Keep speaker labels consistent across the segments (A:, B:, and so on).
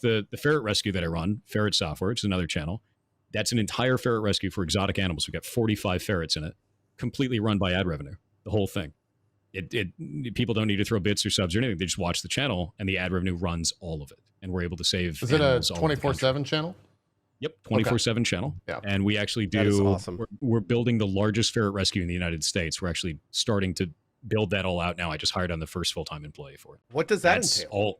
A: the ferret rescue that I run, FerretSoftware, it's another channel. That's an entire ferret rescue for exotic animals. We've got 45 ferrets in it, completely run by ad revenue, the whole thing. People don't need to throw bits or subs or anything. They just watch the channel, and the ad revenue runs all of it. And we're able to save.
B: Is it a 24/7 channel?
A: Yep, 24/7 channel.
B: Yeah.
A: And we actually do.
C: That is awesome.
A: We're building the largest ferret rescue in the United States. We're actually starting to build that all out now. I just hired on the first full-time employee for it.
C: What does that
A: That's
C: entail?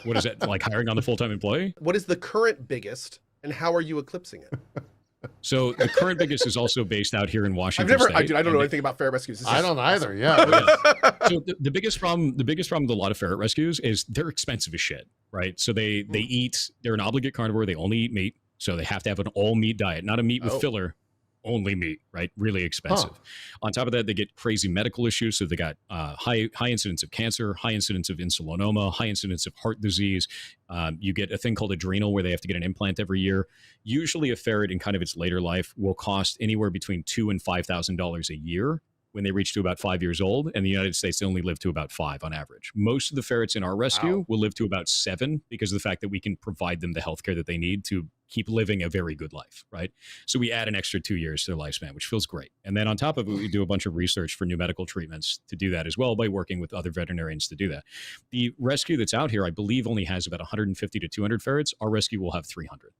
A: What is that, like hiring on the full-time employee?
C: What is the current biggest, and how are you eclipsing it?
A: So the current biggest is also based out here in Washington State.
C: I don't know anything about ferret rescues.
B: I don't either. Yeah.
A: So the biggest problem with a lot of ferret rescues is they're expensive as shit, right? So they're an obligate carnivore. They only eat meat. So they have to have an all meat diet, not a meat with filler, only meat, right? Really expensive. On top of that, they get crazy medical issues. So they got high incidence of cancer, high incidence of insulinoma, high incidence of heart disease. You get a thing called adrenal where they have to get an implant every year. Usually a ferret in kind of its later life will cost anywhere between $2,000 and $5,000 a year when they reach to about 5 years old. In the United States, they only live to about 5 on average. Most of the ferrets in our rescue will live to about 7 because of the fact that we can provide them the healthcare that they need to keep living a very good life, right? So we add an extra 2 years to their lifespan, which feels great. And then on top of it, we do a bunch of research for new medical treatments to do that as well by working with other veterinarians to do that. The rescue that's out here, I believe, only has about 150 to 200 ferrets. Our rescue will have 300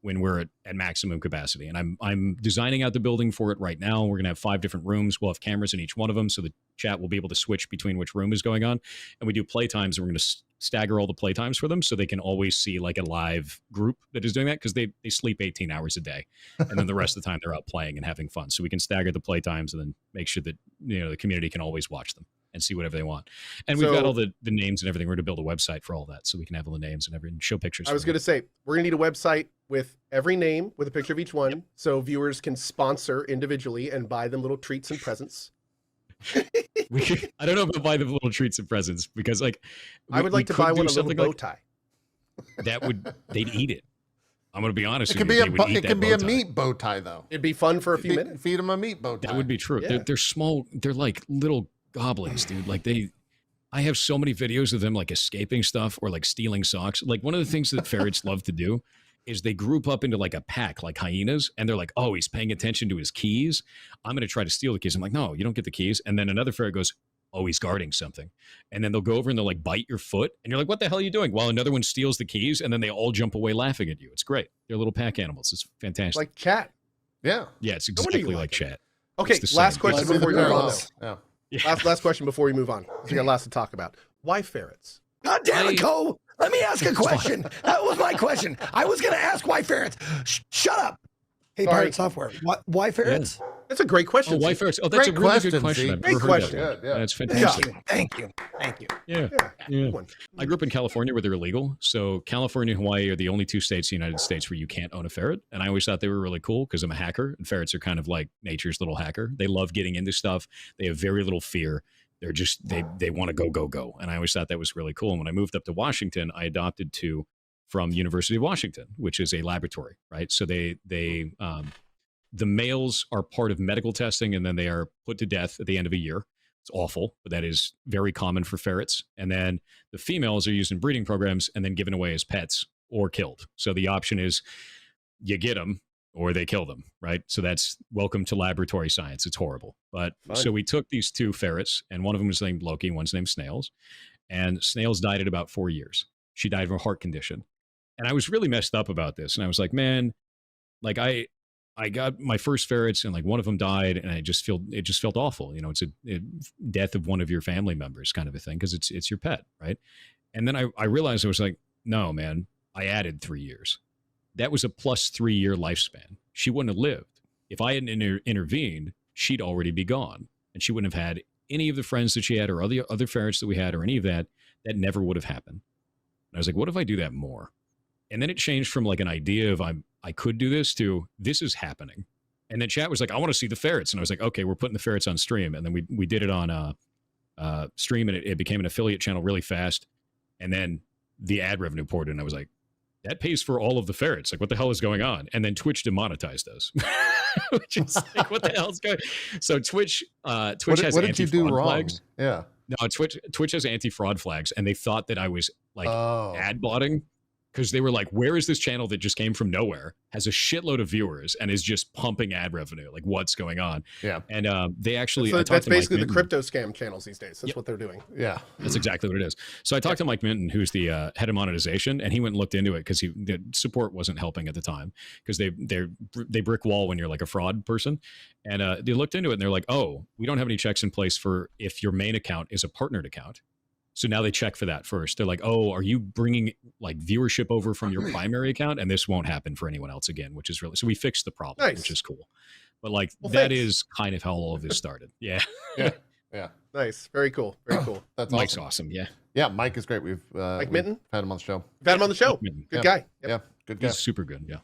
A: when we're at maximum capacity. And I'm designing out the building for it right now. We're going to have 5 different rooms. We'll have cameras in each one of them, so the chat will be able to switch between which room is going on. And we do play times, and we're going to stagger all the play times for them so they can always see like a live group that is doing that, because they sleep 18 hours a day. And then the rest of the time they're out playing and having fun. So we can stagger the play times and then make sure that, you know, the community can always watch them and see whatever they want. And we've got all the names and everything. We're going to build a website for all that, so we can have all the names and everything, show pictures.
C: I was going to say, we're going to need a website with every name, with a picture of each one, so viewers can sponsor individually and buy them little treats and presents.
A: I don't know if I'll buy them little treats and presents, because like
C: I would like to buy one a little bow tie.
A: They'd eat it. I'm going to be honest.
B: It could be a meat bow tie though.
C: It'd be fun for a few minutes.
B: Feed them a meat bow tie.
A: That would be true.
C: Yeah.
A: They're small. They're like little goblins, dude. Like I have so many videos of them like escaping stuff or like stealing socks. Like one of the things that ferrets love to do is they group up into like a pack, like hyenas, and they're like, oh, he's paying attention to his keys. I'm going to try to steal the keys. I'm like, no, you don't get the keys. And then another ferret goes, oh, he's guarding something. And then they'll go over and they'll like bite your foot. And you're like, what the hell are you doing? While another one steals the keys, and then they all jump away laughing at you. It's great. They're little pack animals. It's fantastic.
C: Like chat.
B: Yeah.
A: Yeah, it's exactly like chat.
C: Okay, last question before we move on.
A: Yeah.
C: Last question before we move on. We got lots to talk about. Why ferrets?
D: God damn it, Cole. Let me ask a question. That was my question. I was going to ask why ferrets. Shut up. Hey, PirateSoftware. Why ferrets?
C: Yeah. That's a great question.
A: Oh, why ferrets? Oh, that's a really good question.
C: Great question.
A: Yeah. That's fantastic.
D: Thank you.
A: Yeah. I grew up in California where they're illegal. So California and Hawaii are the only 2 states in the United States where you can't own a ferret. And I always thought they were really cool because I'm a hacker, and ferrets are kind of like nature's little hacker. They love getting into stuff. They have very little fear. They're just, they want to go. And I always thought that was really cool. And when I moved up to Washington, I adopted 2 from University of Washington, which is a laboratory, right? So the males are part of medical testing, and then they are put to death at the end of a year. It's awful, but that is very common for ferrets. And then the females are used in breeding programs and then given away as pets or killed. So the option is you get them or they kill them, right? So that's welcome to laboratory science. It's horrible. But so we took these 2 ferrets, and one of them was named Loki, one's named Snails. And Snails died at about 4 years. She died of a heart condition. And I was really messed up about this. And I was like, man, like I got my first ferrets, and like one of them died, and it just felt awful. You know, it's a death of one of your family members kind of a thing, because it's your pet, right? And then I realized, I was like, no, man, I added 3 years. That was a plus 3 year lifespan. She wouldn't have lived. If I hadn't intervened, she'd already be gone, and she wouldn't have had any of the friends that she had or other ferrets that we had or any of that. That never would have happened. And I was like, what if I do that more? And then it changed from like an idea of I could do this to this is happening. And then chat was like, I want to see the ferrets. And I was like, okay, we're putting the ferrets on stream. And then we did it on stream, and it became an affiliate channel really fast. And then the ad revenue poured in. I was like, that pays for all of the ferrets. Like, what the hell is going on? And then Twitch demonetized us. Which is like, what the hell is going on? So Twitch has
B: what did you do wrong?
A: Flags.
B: Yeah.
A: No, Twitch has anti-fraud flags, and they thought that I was like ad botting. because they were like, where is this channel that just came from nowhere, has a shitload of viewers, and is just pumping ad revenue? Like, what's going on?
B: Yeah.
A: And they actually,
C: that's basically the crypto scam channels these days. That's what they're doing.
B: Yeah.
A: That's exactly what it is. So I talked to Mike Minton, who's the head of monetization, and he went and looked into it because the support wasn't helping at the time, because they brick wall when you're like a fraud person. And they looked into it and they're like, oh, we don't have any checks in place for if your main account is a partnered account. So now they check for that first. They're like, oh, are you bringing like viewership over from your primary account? And this won't happen for anyone else again, which is really, so we fixed the problem, which is cool. But like, that is kind of how all of this started. Yeah.
B: Yeah. Yeah.
C: Nice. Very cool. Very cool.
B: That's
A: Mike's awesome. Yeah.
B: Yeah. Mike is great. We've
C: Mike Minton?
B: had him on the show.
C: We've had him on the show. Good guy. Yep.
B: Yeah. Good guy.
A: He's super good. Yeah.